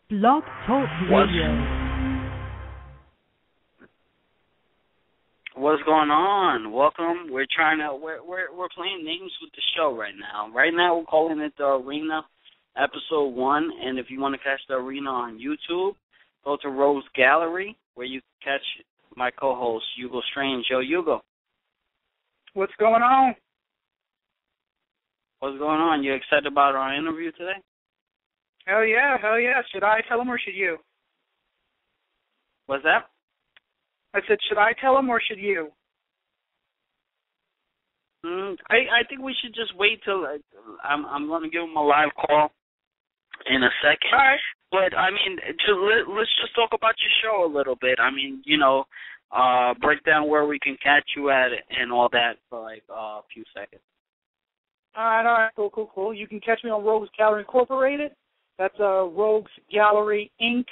Blog Talk Radio. What's going on? Welcome. We're playing names with the show right now. Right now we're calling it the Arena, episode 1. And if you want to catch the Arena on YouTube, go to Rose Gallery where you catch my co-host Hugo Strange. Yo, Hugo. What's going on? What's going on? You excited about our interview today? Hell yeah. Should I tell him or should you? What's that? I said, should I tell him or should you? I think we should just wait till I'm going to give him a live call in a second. All right. But, I mean, let's just talk about your show a little bit. I mean, break down where we can catch you at and all that for like a few seconds. All right. Cool. You can catch me on Rogues Gallery Incorporated. That's Rogues Gallery Inc.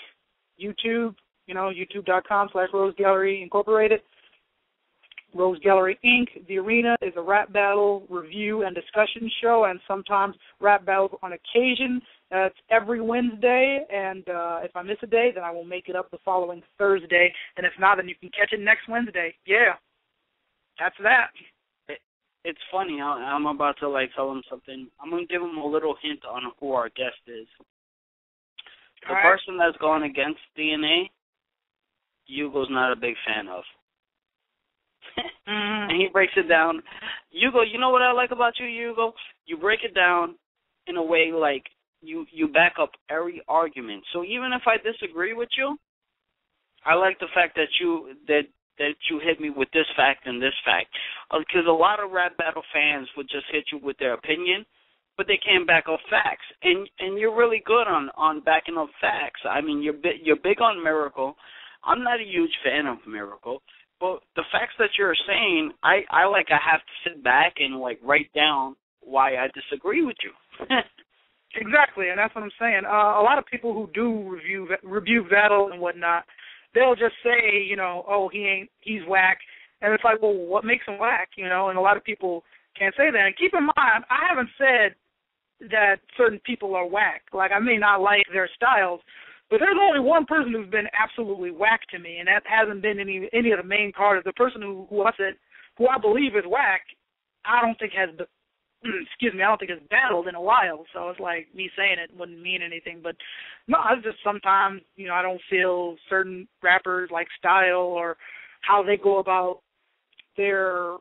YouTube. YouTube.com/Rogues Gallery Incorporated. Rogues Gallery Inc. The Arena is a rap battle review and discussion show, and sometimes rap battles on occasion. It's every Wednesday, and if I miss a day, then I will make it up the following Thursday, and if not, then you can catch it next Wednesday. Yeah, that's that. It's funny. I'm about to tell him something. I'm going to give him a little hint on who our guest is. The person that's going against DNA, Hugo's not a big fan of. And he breaks it down. Hugo, you know what I like about you, Hugo? You break it down in a way like you back up every argument. So even if I disagree with you, I like the fact that you hit me with this fact and this fact. Because a lot of rap battle fans would just hit you with their opinion, but they can't back up facts. And you're really good on backing up facts. I mean, you're big on Miracle. I'm not a huge fan of Miracle, but the facts that you're saying, I have to sit back and write down why I disagree with you. Exactly, and that's what I'm saying. A lot of people who do review battle and whatnot, they'll just say, he's whack, and it's like, well, what makes him whack, And a lot of people can't say that. And keep in mind, I haven't said that certain people are whack. I may not like their styles, but there's only one person who's been absolutely whack to me, and that hasn't been any of the main carders. The person who I believe is whack, I don't think has battled in a while. So it's like me saying it wouldn't mean anything. But no, it's just sometimes, I don't feel certain rappers like style or how they go about their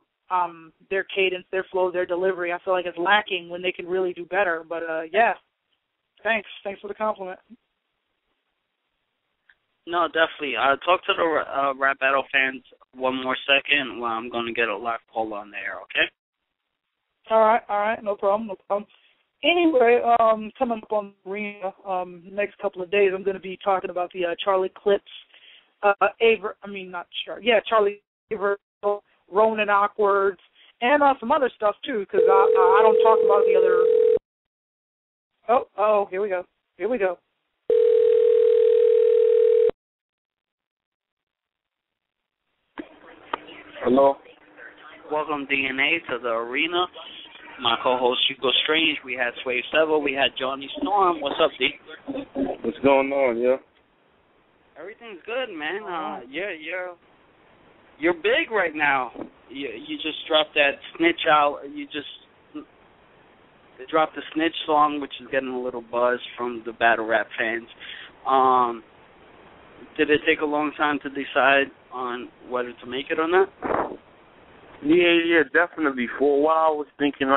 cadence, their flow, their delivery. I feel like it's lacking when they can really do better. But yeah, thanks for the compliment. No, definitely. Talk to the rap battle fans one more second while I'm going to get a live call on there, okay? All right. No problem. Anyway, coming up on the Arena, next couple of days, I'm going to be talking about the Charlie Clips, Charlie Aver, Ronan Awkwards, and some other stuff, too, because I don't talk about the other... Oh, here we go. Hello. Welcome, DNA, to the Arena. My co-host, Hugo Strange. We had Swave Sevel. We had Johnny Storm. What's up, D? What's going on, yeah? Everything's good, man. You're big right now. You just dropped that Snitch out. You just dropped the Snitch song, which is getting a little buzz from the battle rap fans. Did it take a long time to decide on whether to make it or not? Yeah, definitely. For a while, I was thinking,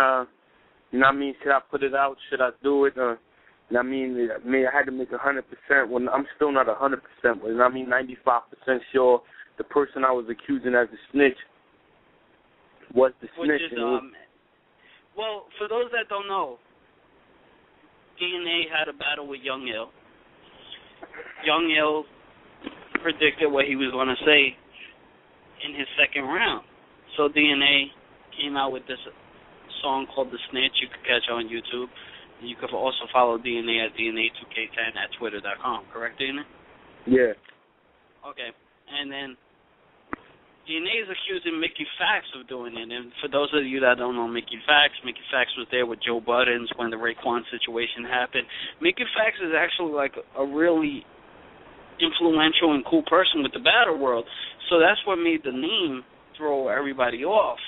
should I put it out? Should I do it? I had to make 100%. When I'm still not 100%, but 95% sure the person I was accusing as a snitch was the snitch. Well, for those that don't know, DNA had a battle with Young Ill. Young Ill predicted what he was going to say in his second round. So DNA came out with this song called The Snitch. You can catch it on YouTube. You can also follow DNA at DNA2K10 at Twitter.com. Correct, DNA? Yeah. Okay. And then DNA is accusing Mickey Fax of doing it. And for those of you that don't know Mickey Fax was there with Joe Buttons when the Raekwon situation happened. Mickey Fax is actually like a really influential and cool person with the battle world. So that's what made the name throw everybody off.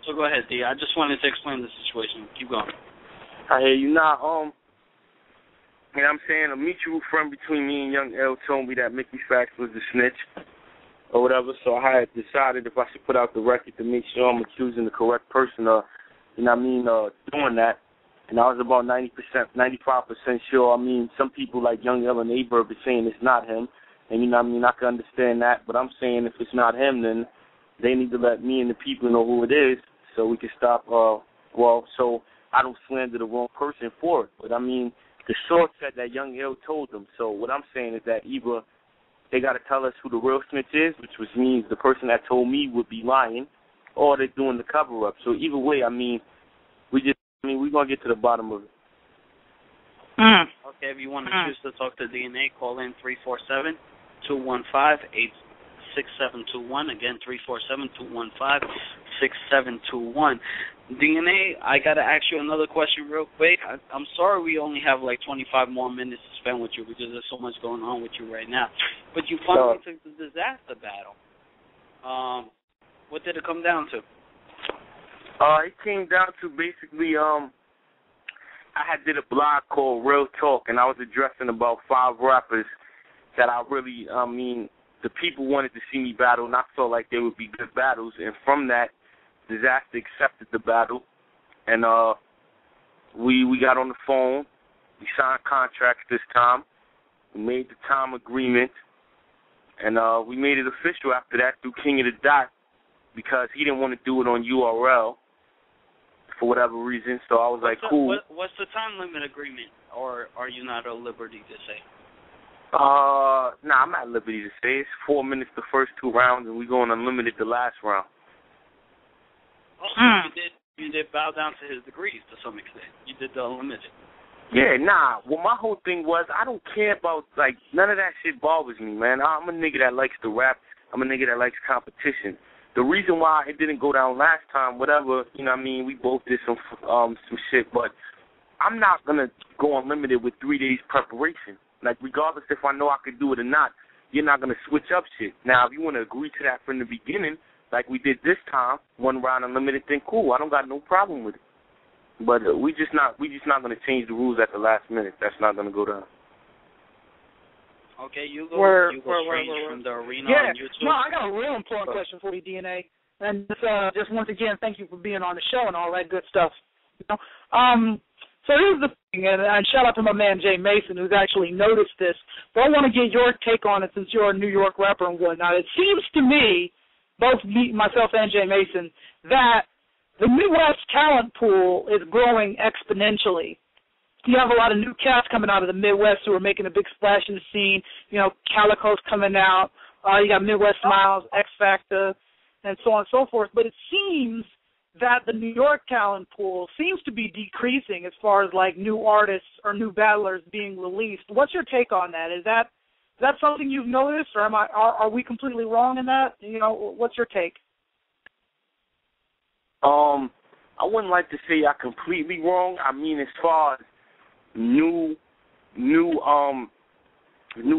So go ahead, D. I just wanted to explain the situation. Keep going. I hear you now. You know what I'm saying? A mutual friend between me and Young L told me that Mickey Fax was the snitch or whatever, so I had decided if I should put out the record to make sure I'm accusing the correct person of, you know what I mean, doing that. And I was about 90%, 95% sure. I mean, some people like Young L and Averb are saying it's not him. And you know what I mean, I can understand that. But I'm saying if it's not him, then they need to let me and the people know who it is so we can stop, so I don't slander the wrong person for it. But I mean, the source said that Young L told them. So what I'm saying is that either they got to tell us who the real snitch is, which means the person that told me would be lying, or they're doing the cover-up. So either way, I mean, we're going to get to the bottom of it. Okay, if you want to choose to talk to DNA, call in 347-215-86721. Again, 347-215-6721. DNA, I got to ask you another question real quick. I'm sorry we only have like 25 more minutes to spend with you because there's so much going on with you right now. But you finally took the disaster battle. What did it come down to? It came down to basically, I had did a blog called Real Talk, and I was addressing about 5 rappers that I really, the people wanted to see me battle, and I felt like they would be good battles. And from that, Disaster accepted the battle, and we got on the phone. We signed contracts this time. We made the time agreement, and we made it official after that through King of the Dot because he didn't want to do it on URL for whatever reason. So I was like, cool. What's the time limit agreement, or are you not at liberty to say? I'm at liberty to say. It's 4 minutes the first 2 rounds, and we going unlimited the last round. Oh, you did bow down to his degrees to some extent. You did the unlimited. Yeah, well, my whole thing was I don't care about, like, none of that shit bothers me, man. I'm a nigga that likes to rap. I'm a nigga that likes competition. The reason why it didn't go down last time, whatever, you know what I mean, we both did some shit, but I'm not going to go unlimited with 3 days preparation. Like, regardless if I know I could do it or not, you're not going to switch up shit. Now, if you want to agree to that from the beginning, like we did this time, 1 round unlimited, then cool. I don't got no problem with it. But we just not going to change the rules at the last minute. That's not going to go down. Okay, you go straight from the arena on YouTube. No, I got a real important question for you, DNA. And just once again, thank you for being on the show and all that good stuff. You know? So here's the thing, and shout out to my man Jay Mason, who's actually noticed this. But I want to get your take on it since you're a New York rapper and whatnot. It seems to me, both myself and Jay Mason, that the Midwest talent pool is growing exponentially. You have a lot of new cats coming out of the Midwest who are making a big splash in the scene. You know, Calico's coming out. You got Midwest Smiles, X Factor, and so on and so forth. But it seems that the New York talent pool seems to be decreasing as far as, like, new artists or new battlers being released. What's your take on that? Is that something you've noticed, or are we completely wrong in that? You know, what's your take? I wouldn't like to say I'm completely wrong. I mean, as far as new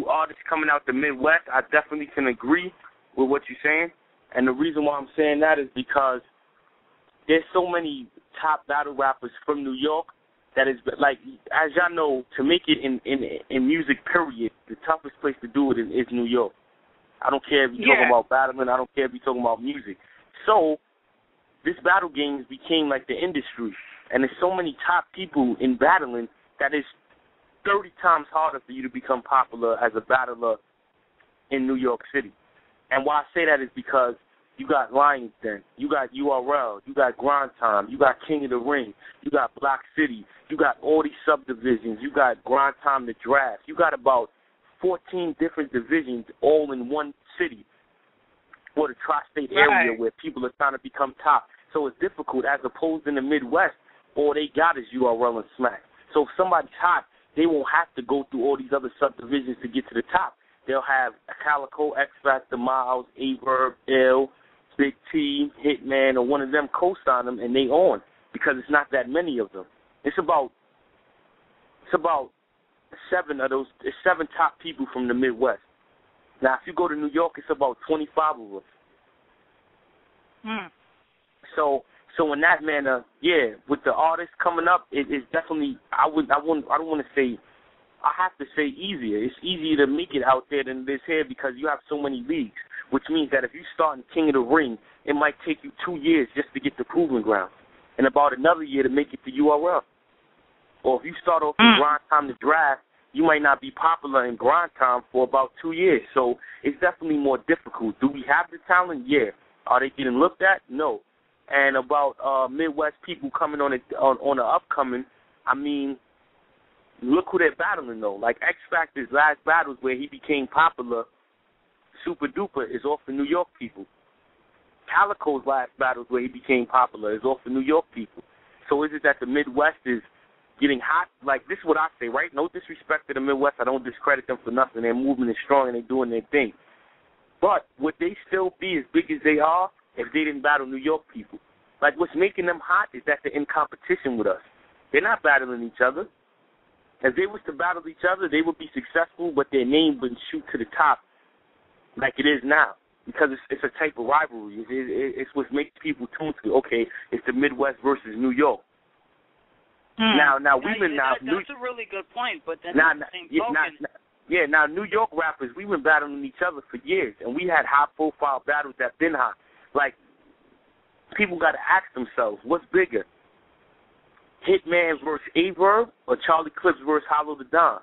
artists coming out the Midwest, I definitely can agree with what you're saying. And the reason why I'm saying that is because there's so many top battle rappers from New York that is, like, as y'all know, to make it in music, period, the toughest place to do it is New York. I don't care if you're talking about battling. I don't care if you're talking about music. So this battle game became like the industry, and there's so many top people in battling that it's 30 times harder for you to become popular as a battler in New York City. And why I say that is because you got Lions Den, you got URL, you got Grind Time, you got King of the Ring, you got Block City, you got all these subdivisions, you got Grind Time the Draft. You got about 14 different divisions all in one city or the tri-state area where people are trying to become top. So it's difficult as opposed in the Midwest, all they got is URL and Smack. So if somebody's hot, they won't have to go through all these other subdivisions to get to the top. they'll have Calico, X Factor, Miles, A-Verb, Ill, Big T, Hitman, or one of them co-sign them, and they on, because it's not that many of them. It's about 7 of those. It's 7 top people from the Midwest. Now, if you go to New York, it's about 25 of us. So in that manner, yeah, with the artists coming up, it's definitely. I don't want to say. I have to say easier. It's easier to make it out there than it is here because you have so many leagues, which means that if you start in King of the Ring, it might take you 2 years just to get the proving ground, and about another year to make it to URL. Or if you start off in grind time to draft, you might not be popular in grind time for about 2 years. So it's definitely more difficult. Do we have the talent? Yeah. Are they getting looked at? No. And about Midwest people coming on the upcoming, I mean, look who they're battling, though. Like X Factor's last battles where he became popular, Super Duper, is off the New York people. Calico's last battles where he became popular is off the New York people. So is it that the Midwest is getting hot? Like, this is what I say, right? No disrespect to the Midwest. I don't discredit them for nothing. Their movement is strong and they're doing their thing. But would they still be as big as they are if they didn't battle New York people? Like, what's making them hot is that they're in competition with us. They're not battling each other. If they was to battle each other, they would be successful, but their name wouldn't shoot to the top like it is now because it's a type of rivalry. It's what makes people tune to, okay, it's the Midwest versus New York. Now that's a really good point, but then at the same token... now New York rappers, we been battling each other for years, and we had high-profile battles that been hot. Like, people got to ask themselves, what's bigger, Hitman versus A-Verb or Charlie Clips versus Hollow the Don?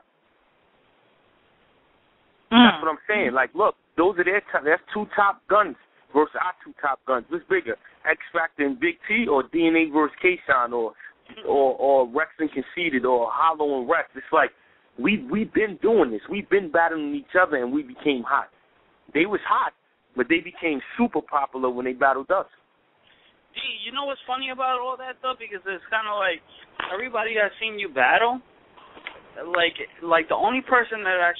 That's what I'm saying. Like, look, those are that's 2 top guns versus our 2 top guns. What's bigger, X Factor and Big T or DNA versus K-Shine or Rex and Conceited or Hollow and Rex? It's like, we've been doing this. We've been battling each other, and we became hot. They was hot, but they became super popular when they battled us. D, you know what's funny about all that stuff? Because it's kind of like everybody that's seen you battle, like the only person that I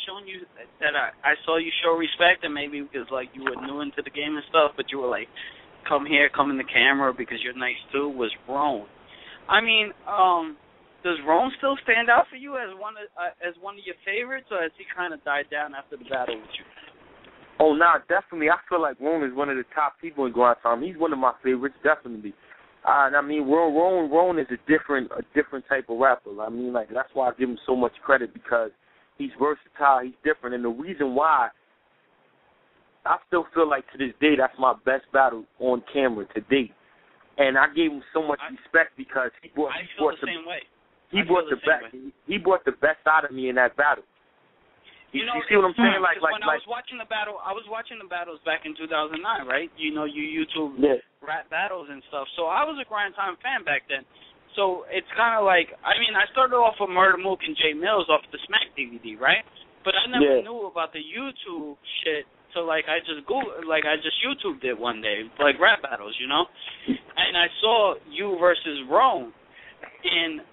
saw you show respect, and maybe because like you were new into the game and stuff, but you were like, come in the camera because you're nice too, was Roan. I mean, does Roan still stand out for you as one of your favorites, or has he kind of died down after the battle with you? Oh, nah, definitely. I feel like Roan is one of the top people in grind time. He's one of my favorites, definitely. And I mean, Roan is a different type of rapper. I mean, like, that's why I give him so much credit, because he's versatile, he's different, and the reason why I still feel like to this day that's my best battle on camera to date. And I gave him so much respect because he brought the best out of me in that battle. You see what I'm saying? Like when I was watching the battle, I was watching the battles back in 2009, right? You know, you YouTube rap battles and stuff. So I was a Grind Time fan back then. So it's kind of like, I mean, I started off with Murder Mook and Jay Mills off the Smack DVD, right? But I never knew about the YouTube shit. So like I just YouTubed it one day, like rap battles, you know. And I saw you versus Roan, and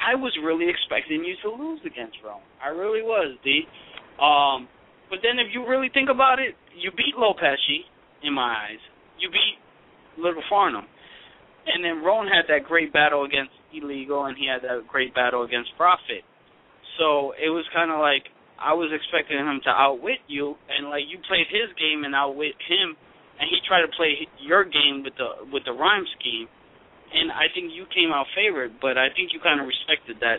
I was really expecting you to lose against Roan. I really was, D. But then if you really think about it, you beat Lopeschi, in my eyes. You beat Little Farnham. And then Roan had that great battle against Illegal, and he had that great battle against Prophet. So it was kind of like I was expecting him to outwit you, and like you played his game and outwit him, and he tried to play your game with the rhyme scheme. And I think you came out favored, but I think you kind of respected that.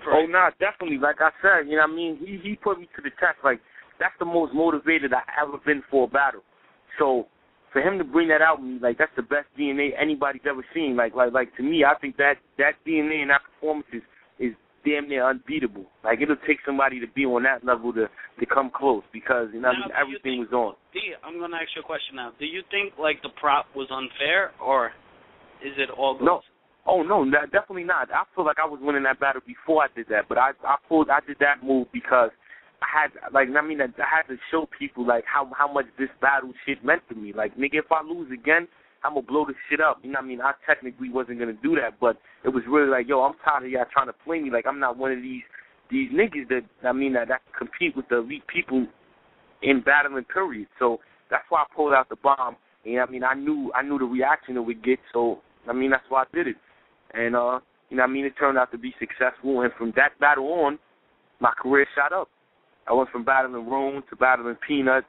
Correct? Oh, nah, definitely. Like I said, you know what I mean? He put me to the test. Like, that's the most motivated I ever been for a battle. So for him to bring that out, like, that's the best DNA anybody's ever seen. Like to me, I think that DNA and that performance is damn near unbeatable. Like, it'll take somebody to be on that level to come close because, you know what I mean, everything was on. D, I'm going to ask you a question now. Do you think, like, the prop was unfair, or is it all good? No. Oh, no, definitely not. I feel like I was winning that battle before I did that, but I did that move because I had to show people, like, how much this battle shit meant to me. Like, nigga, if I lose again, I'm going to blow this shit up. You know what I mean? I technically wasn't going to do that, but it was really like, yo, I'm tired of y'all trying to play me. Like, I'm not one of these these niggas that compete with the elite people in battling, period. So that's why I pulled out the bomb. And I knew the reaction it would get, so that's why I did it. And it turned out to be successful, and from that battle on, my career shot up. I went from battling Rome to battling Peanut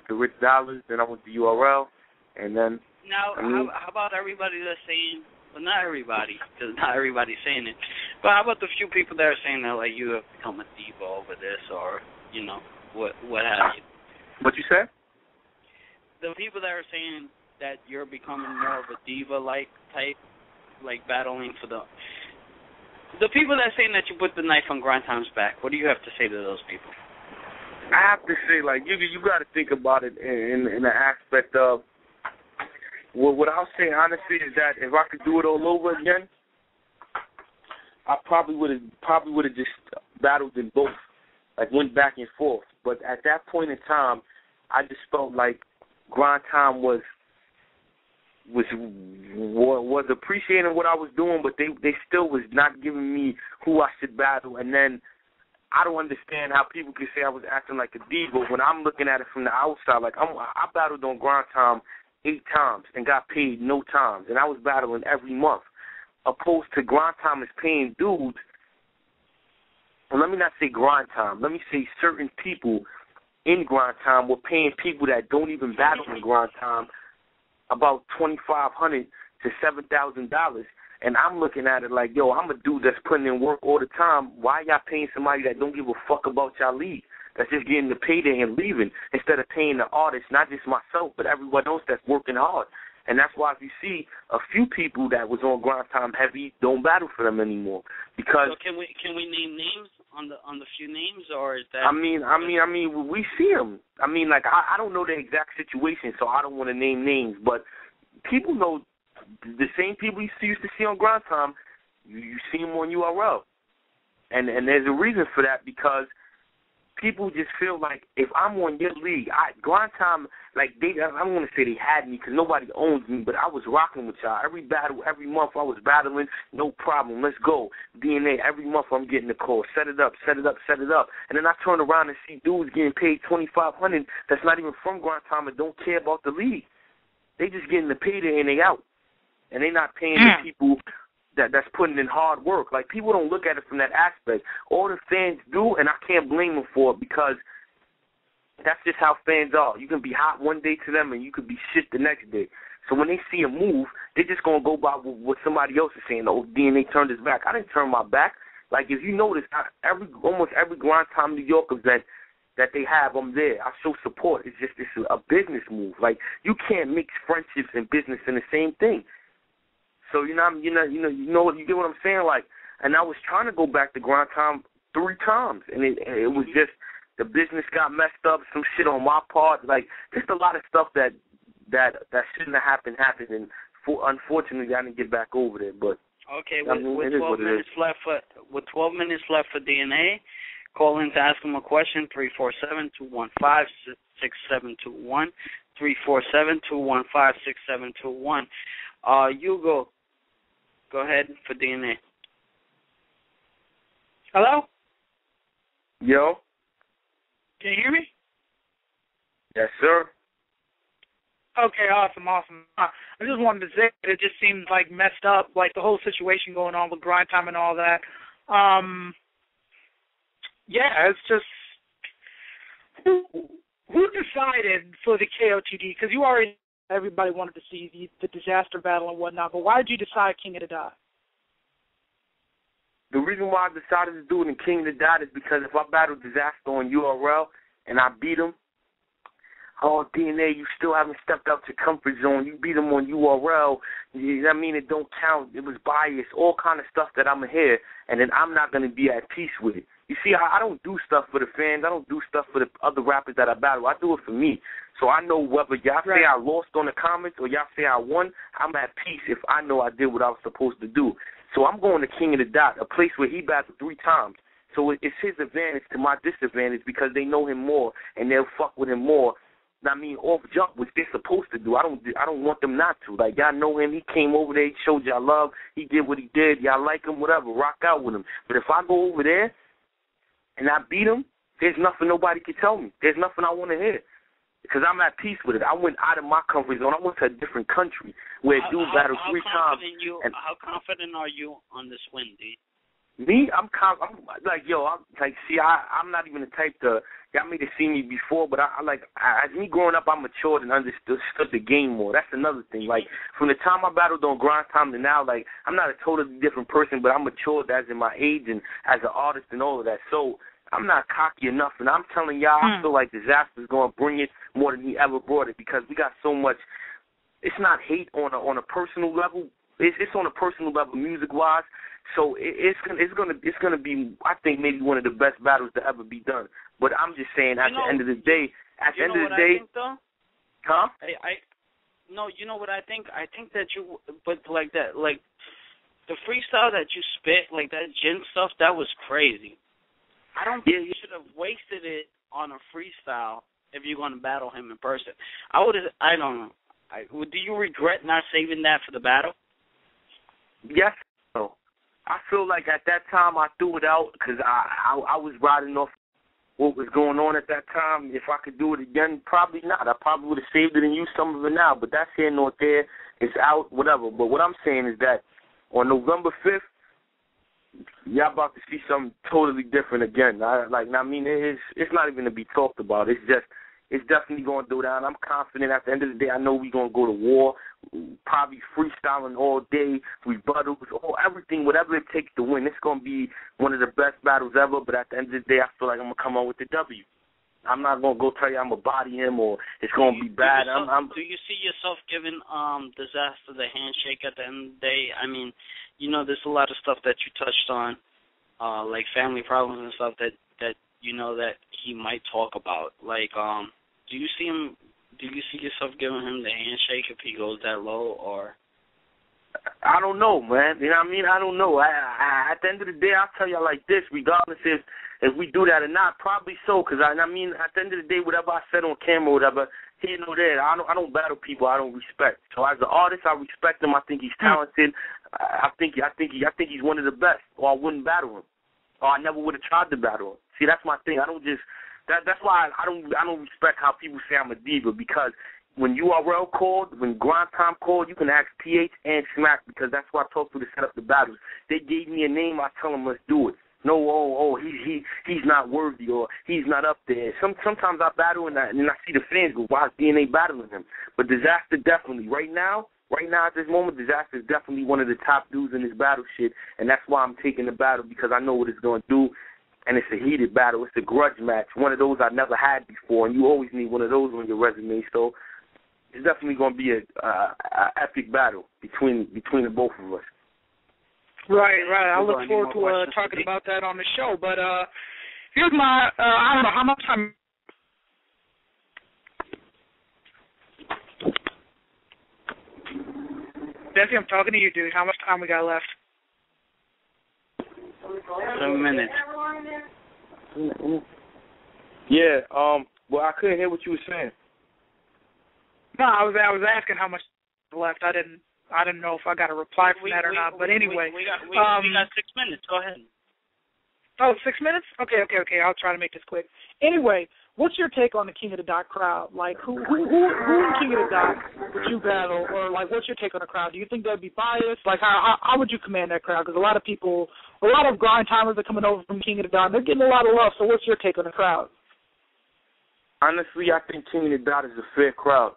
to Rich Dollars, then I went to URL, and then... Now, how about everybody that's saying, well, not everybody, because not everybody's saying it, but how about the few people that are saying that, like, you have become a diva over this, or, what have you? What you said? The people that are saying that you're becoming more of a diva-like type, like battling for the people that are saying that you put the knife on Grind Time's back, what do you have to say to those people? I have to say, like, you got to think about it in the aspect of, what I'll say honestly is that if I could do it all over again, I probably would have just battled in both, like went back and forth. But at that point in time, I just felt like Grind Time was appreciating what I was doing, but they still was not giving me who I should battle. And then I don't understand how people can say I was acting like a diva when I'm looking at it from the outside. Like I battled on Grind Time 8 times and got paid no times, and I was battling every month. Opposed to Grind Time is paying dudes. And let me not say Grind Time. Let me say certain people in Grind Time were paying people that don't even battle in Grind Time about $2,500 to $7,000, and I'm looking at it like, yo, I'm a dude that's putting in work all the time. Why y'all paying somebody that don't give a fuck about y'all league? That's just getting the payday and leaving instead of paying the artist, not just myself, but everyone else that's working hard. And that's why if you see a few people that was on Grind Time heavy, don't battle for them anymore. Because so can we name names on the few names, or is that? I mean, we see them. I don't know the exact situation, so I don't want to name names. But people know the same people you used to see on Grind Time. You see them on URL, and there's a reason for that, because people just feel like if I'm on your league, Grind Time, like I don't want to say they had me because nobody owns me, but I was rocking with y'all. Every battle, every month I was battling, no problem, let's go. DNA, every month I'm getting the call, set it up. And then I turn around and see dudes getting paid $2,500 that's not even from Grind Time and don't care about the league. They just getting the payday and they out. And they not paying the people that's putting in hard work. Like, people don't look at it from that aspect. All the fans do, and I can't blame them for it, because that's just how fans are. You can be hot one day to them, and you could be shit the next day. So when they see a move, they're just going to go by what somebody else is saying. Oh, DNA turned his back. I didn't turn my back. Like, if you notice, almost every Grind Time New York event that they have, I'm there. I show support. It's a business move. Like, you can't mix friendships and business in the same thing. So you get what I'm saying? Like, and I was trying to go back to Grind Time 3 times, and it was just the business got messed up, some shit on my part, like just a lot of stuff that shouldn't have happened, and unfortunately I didn't get back over there. But okay, with 12 minutes left for DNA, call in to ask him a question. 347-215-6721. 347-215-6721. Hugo, go ahead for DNA. Hello? Yo. Can you hear me? Yes, sir. Okay, awesome. I just wanted to say that it just seems like messed up, like the whole situation going on with Grind Time and all that. Yeah, it's just who decided for the KOTD? Because everybody wanted to see the disaster battle and whatnot, but why did you decide King of the Dot? The reason why I decided to do it in King of the Dot is because if I battle Disaster on URL and I beat him, oh, DNA, you still haven't stepped out your comfort zone. You beat him on URL. It don't count. It was biased, all kind of stuff that I'm going to hear, and then I'm not going to be at peace with it. You see, I don't do stuff for the fans. I don't do stuff for the other rappers that I battle. I do it for me. So I know whether y'all say I lost on the comments or y'all say I won, I'm at peace if I know I did what I was supposed to do. So I'm going to King of the Dot, a place where he battled 3 times. So it's his advantage to my disadvantage because they know him more and they'll fuck with him more. Off jump, which they're supposed to do. I don't want them not to. Like, y'all know him. He came over there. He showed y'all love. He did what he did. Y'all like him, whatever. Rock out with him. But if I go over there and I beat him, there's nothing nobody can tell me. There's nothing I want to hear. Because I'm at peace with it. I went out of my comfort zone. I went to a different country where dude battled 3 times. How confident are you on this win, D? Me, I'm like, yo, I'm not even the type to, y'all may have seen me before, but as me growing up, I matured and understood the game more. That's another thing. Like, from the time I battled on Grind Time to now, like, I'm not a totally different person, but I'm matured as in my age and as an artist and all of that. So I'm not cocky enough, and I'm telling y'all, I feel like Disaster's going to bring it more than he ever brought it because we got so much. It's not hate on a personal level. It's on a personal level, music-wise. So it's gonna be, I think, maybe one of the best battles to ever be done. But I'm just saying, at the end of the day, I think, though? Huh? You know what I think? I think that but like that, like the freestyle that you spit, like that gin stuff, that was crazy. I don't think you should have wasted it on a freestyle if you're going to battle him in person. I don't know. Do you regret not saving that for the battle? Yes. No. I feel like at that time I threw it out because I was riding off what was going on at that time. If I could do it again, probably not. I probably would have saved it and used some of it now. But that's here nor there. It's out, whatever. But what I'm saying is that on November 5th, y'all about to see something totally different again. It's not even to be talked about. It's definitely going to go down. I'm confident at the end of the day, I know we're going to go to war, probably freestyling all day, rebuttals, everything, whatever it takes to win. It's going to be one of the best battles ever, but at the end of the day, I feel like I'm going to come out with the W. I'm not going to go tell you I'm going to body him or it's going to be bad. Do you see yourself giving Disaster the handshake at the end of the day? I mean, there's a lot of stuff that you touched on, like family problems and stuff that that he might talk about. Like, do you see yourself giving him the handshake if he goes that low, or? I don't know, man. You know what I mean? I don't know. At the end of the day, I'll tell you like this, regardless if we do that or not, probably so, because I mean, at the end of the day, whatever I said on camera, whatever, here nor there, I don't battle people I don't respect. So as an artist, I respect him. I think he's talented. I think he's one of the best, or I wouldn't battle him, or I never would have tried to battle him. See, that's my thing. I don't just that's why I don't respect how people say I'm a diva, because when URL called, when Grind Time called, you can ask PH and Smack, because that's who I talked to set up the battles. They gave me a name, I tell them let's do it. No, he's not worthy, or he's not up there. Sometimes I battle and I see the fans go, why is DNA battling him? But Disaster definitely, right now at this moment, Disaster is definitely one of the top dudes in this battle shit, and that's why I'm taking the battle, because I know what it's going to do. And it's a heated battle. It's a grudge match, one of those I never had before, and you always need one of those on your resume. So it's definitely going to be a epic battle between the both of us. Right. I look forward to talking about that on the show. But here's my I don't know how much time. Jesse, I'm talking to you, dude. How much time we got left? 7 minutes. Yeah. Well, I couldn't hear what you were saying. No, I was asking how much left. I didn't know if I got a reply from that or not. But anyway, we got 6 minutes. Go ahead. Oh, 6 minutes? Okay. I'll try to make this quick. Anyway, what's your take on the King of the Dot crowd? Like, who in King of the Dot would you battle? Or, like, what's your take on the crowd? Do you think they'd be biased? Like, how would you command that crowd? Because a lot of grind timers are coming over from King of the Dot, and they're getting a lot of love. So what's your take on the crowd? Honestly, I think King of the Dot is a fair crowd.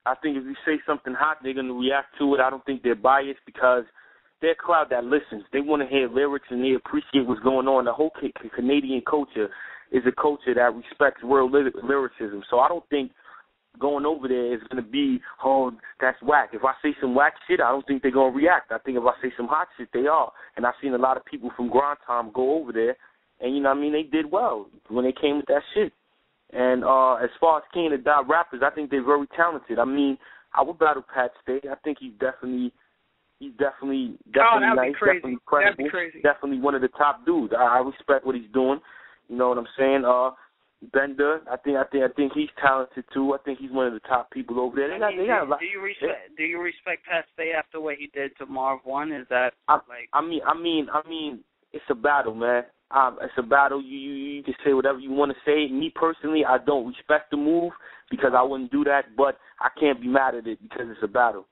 I think if you say something hot, they're going to react to it. I don't think they're biased, because they're a crowd that listens. They want to hear lyrics, and they appreciate what's going on. The whole Canadian culture is a culture that respects real lyricism. So I don't think going over there is going to be, oh, that's whack. If I say some whack shit, I don't think they're going to react. I think if I say some hot shit, they are. And I've seen a lot of people from Grind Time go over there, and, you know what I mean, they did well when they came with that shit. And as far as King of the Dot rappers, I think they're very talented. I mean, I would battle Pat Stay. I think he's definitely nice, definitely credible, definitely one of the top dudes. I respect what he's doing. You know what I'm saying? Bender, I think he's talented too. I think he's one of the top people over there. Do you respect Pat Stay after what he did to Marv 1? Is that I mean, it's a battle, man. It's a battle. You can say whatever you want to say. Me personally, I don't respect the move because I wouldn't do that, but I can't be mad at it because it's a battle.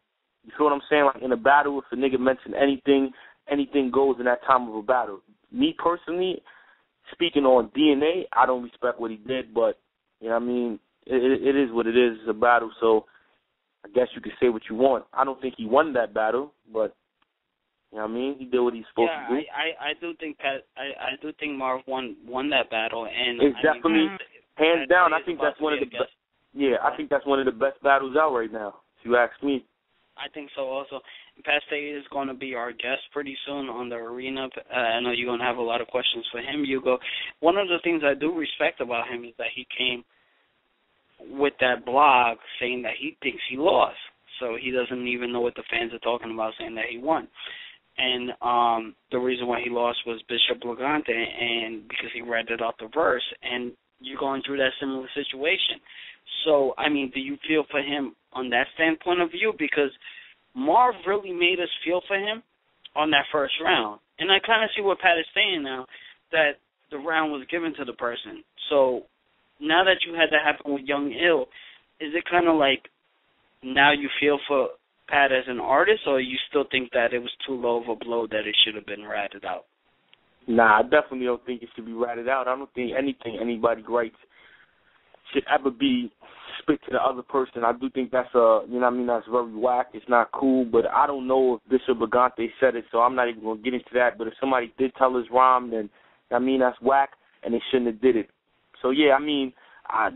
You feel what I'm saying? Like in a battle, if a nigga mention anything goes in that time of a battle. Me personally, speaking on DNA, I don't respect what he did, but, you know what I mean, it is what it is. It's a battle, so I guess you could say what you want. I don't think he won that battle, but, you know what I mean, he did what he's supposed to do. I do think I do think Marv won that battle, and it's definitely hands down. I think that's one of the best. I think that's one of the best battles out right now, if you ask me. I think so also. Pasta is going to be our guest pretty soon on the arena. I know you're going to have a lot of questions for him, Hugo. One of the things I do respect about him is that he came with that blog saying that he thinks he lost. So he doesn't even know what the fans are talking about, saying that he won. And the reason why he lost was Bishop Lagante, and because he ratted out the verse. And you're going through that similar situation. So, I mean, do you feel for him on that standpoint of view? Because Marv really made us feel for him on that first round. And I kind of see what Pat is saying now, that the round was given to the person. So now that you had that happen with Young Ill, is it kind of like now you feel for Pat as an artist, or you still think that it was too low of a blow that it should have been ratted out? Nah, I definitely don't think it should be ratted out. I don't think anything anybody writes should ever be spit to the other person. I do think that's that's very whack. It's not cool, but I don't know if Bishop Lagante said it, so I'm not even going to get into that. But if somebody did tell his rhyme, then, that's whack, and they shouldn't have did it. So, yeah,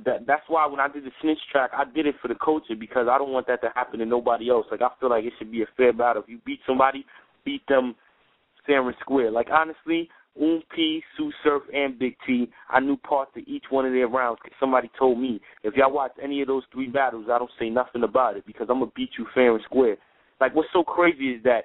that's why when I did the snitch track, I did it for the culture because I don't want that to happen to nobody else. Like, I feel like it should be a fair battle. If you beat somebody, beat them fair and square. Like, honestly, P, Sue Surf, and Big T, I knew parts of each one of their rounds because somebody told me, if y'all watch any of those 3 battles, I don't say nothing about it because I'm going to beat you fair and square. Like, what's so crazy is that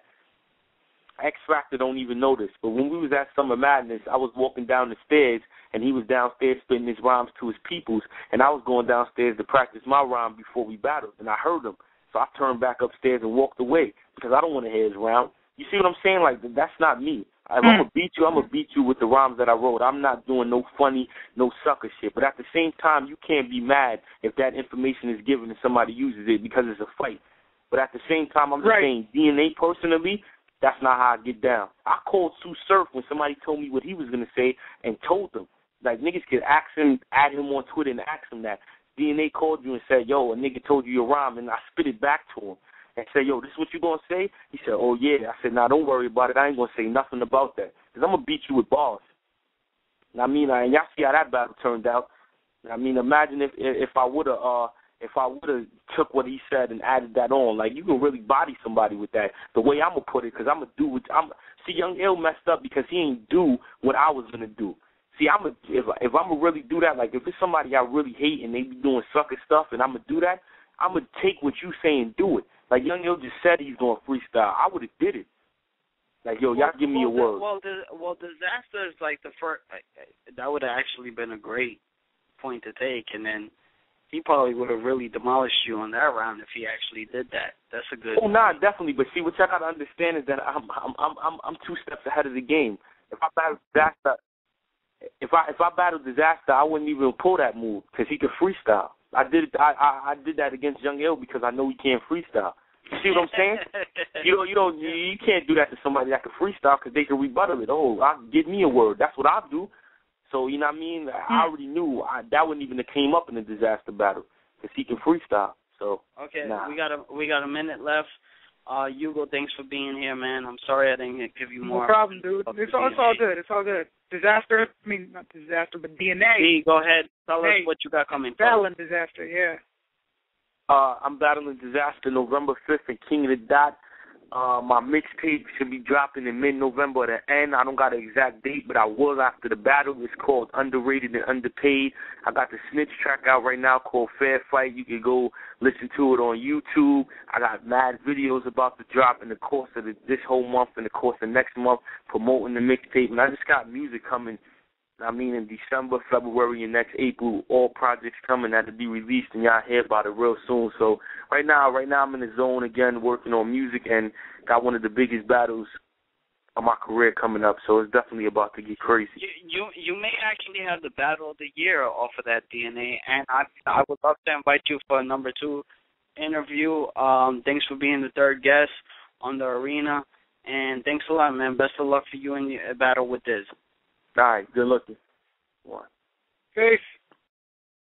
X Factor don't even know this, but when we was at Summer Madness, I was walking down the stairs, and he was downstairs spitting his rhymes to his peoples, and I was going downstairs to practice my rhyme before we battled, and I heard him. So I turned back upstairs and walked away because I don't want to hear his rhyme. You see what I'm saying? Like, that's not me. If I'm going to beat you, I'm going to beat you with the rhymes that I wrote. I'm not doing no funny, no sucker shit. But at the same time, you can't be mad if that information is given and somebody uses it because it's a fight. But at the same time, I'm just saying DNA personally, that's not how I get down. I called Sue Surf when somebody told me what he was going to say and told them. Like, niggas could ask him, add him on Twitter and ask him that. DNA called you and said, yo, a nigga told you your rhyme, and I spit it back to him. And said, yo, this is what you going to say? He said, oh, yeah. I said, nah, don't worry about it. I ain't going to say nothing about that because I'm going to beat you with bars. And y'all see how that battle turned out. Imagine if I would have took what he said and added that on. Like, you can really body somebody with that. The way I'm going to put it, because I'm going to do what see, Young Ill messed up because he ain't do what I was going to do. See, if I'm going to really do that, like if it's somebody I really hate and they be doing sucker stuff and I'm going to do that, I'm going to take what you say and do it. Like, Young Ill just said he's going to freestyle. I would have did it. Like, yo, y'all give me a word. Well, Disaster is like the first. That would have actually been a great point to take, and then he probably would have really demolished you on that round if he actually did that. That's a good. Oh, nah, definitely. But see, what y'all got to understand is that I'm 2 steps ahead of the game. If I battle Disaster, if I battle Disaster, I wouldn't even pull that move because he could freestyle. I did that against Young Ill because I know he can't freestyle. You see what I'm saying? You can't do that to somebody that can freestyle because they can rebuttal it. Oh, give me a word. That's what I do. So you know what I mean? I already knew that wouldn't even have came up in a Disaster battle because he can freestyle. So okay, nah. we got a minute left. Hugo, thanks for being here, man. I'm sorry I didn't give you more. No problem, dude. It's all good. It's all good. Disaster. I mean, not Disaster, but DNA. Hey, go ahead. Tell us what you got coming. Battling Disaster, yeah. I'm battling Disaster November 5th in King of the Dot. My mixtape should be dropping in mid-November at the end. I don't got an exact date, but I will after the battle. It's called Underrated and Underpaid. I got the snitch track out right now called Fair Fight. You can go listen to it on YouTube. I got mad videos about to drop in the course of this whole month and the course of next month promoting the mixtape. And I just got music coming. In December, February, and next April, all projects coming that will be released, and y'all hear about it real soon. So right now I'm in the zone again, working on music, and got one of the biggest battles of my career coming up, so it's definitely about to get crazy. You may actually have the battle of the year off of that DNA, and I would love to invite you for a number 2 interview. Thanks for being the 3rd guest on the arena, and thanks a lot, man. Best of luck for you in your battle with Diz. All right, good looking. Peace.